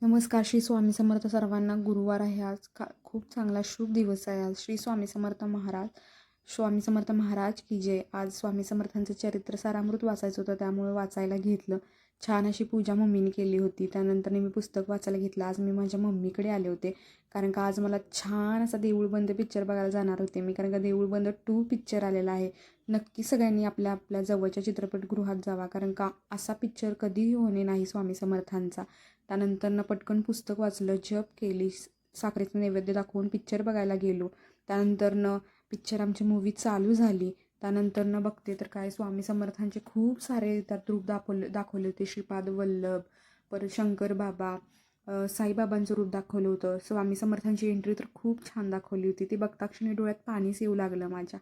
नमस्कार. श्री स्वामी समर्थ सर्वांना. गुरुवार आहे आज. खूप चांगला शुभ दिवस आहे आज. श्री स्वामी समर्थ महाराज, स्वामी समर्थ महाराज की जय. आज स्वामी समर्थांचं चरित्र सारामृत वाचायचं होतं, त्यामुळे वाचायला घेतलं. छान अशी पूजा मम्मीने केली होती. त्यानंतर मी पुस्तक वाचायला घेतलं. आज मी माझ्या मम्मीकडे आले होते, कारण का आज मला छान असा देऊळ बंद पिक्चर बघायला जाणार होते मी, कारण का देऊळ बंद 2 पिक्चर आलेला आहे. नक्की सगळ्यांनी आपल्या आपल्या जवळच्या चित्रपटगृहात जावा, कारण का असा पिक्चर कधीही होणे नाही स्वामी समर्थांचा. त्यानंतरनं पटकन पुस्तक वाचलं, जप केली, साखरेचं नैवेद्य दाखवून पिक्चर बघायला गेलो. त्यानंतरनं पिक्चर आमची मूवी चालू झाली. त्यानंतरनं बघते तर काय, स्वामी समर्थांचे खूप सारे त्यात रूप दाखवले होते. श्रीपाद वल्लभ, परत शंकर बाबा, साईबाबांचं रूप दाखवलं होतं. स्वामी समर्थांची एंट्री तर खूप छान दाखवली होती. ती बघताक्षणी डोळ्यात पाणीच येऊ लागलं माझ्या.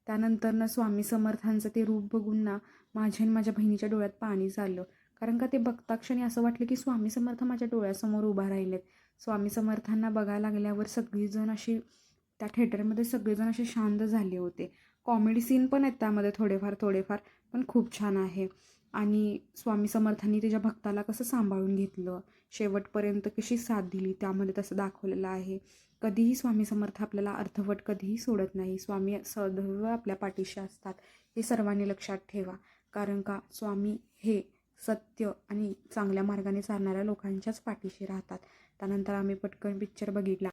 त्यानंतरनं स्वामी समर्थांचं ते रूप बघून ना माझ्या आणि माझ्या बहिणीच्या डोळ्यात पाणी झालं, कारण का ते बघताक्षणी असं वाटलं की स्वामी समर्थ माझ्या डोळ्यासमोर उभा राहिलेत. स्वामी समर्थांना बघायला लागल्यावर सगळीजण अशी त्या थिएटरमध्ये सगळेजण असे शांत झाले होते. कॉमेडी सीन पण आहेत त्यामध्ये थोडेफार, पण खूप छान आहे. आणि स्वामी समर्थांनी त्याच्या भक्ताला कसं सांभाळून घेतलं, शेवटपर्यंत कशी साथ दिली, त्यामध्ये तसं दाखवलेलं आहे. कधीही स्वामी समर्थ आपल्याला अर्धवट कधीही सोडत नाही. स्वामी सदैव आपल्या पाठीशी असतात, हे सर्वांनी लक्षात ठेवा. कारण का स्वामी हे सत्य आणि चांगल्या मार्गाने चालणाऱ्या लोकांच्याच पाठीशी राहतात. त्यानंतर आम्ही पटकन पिक्चर बघितला.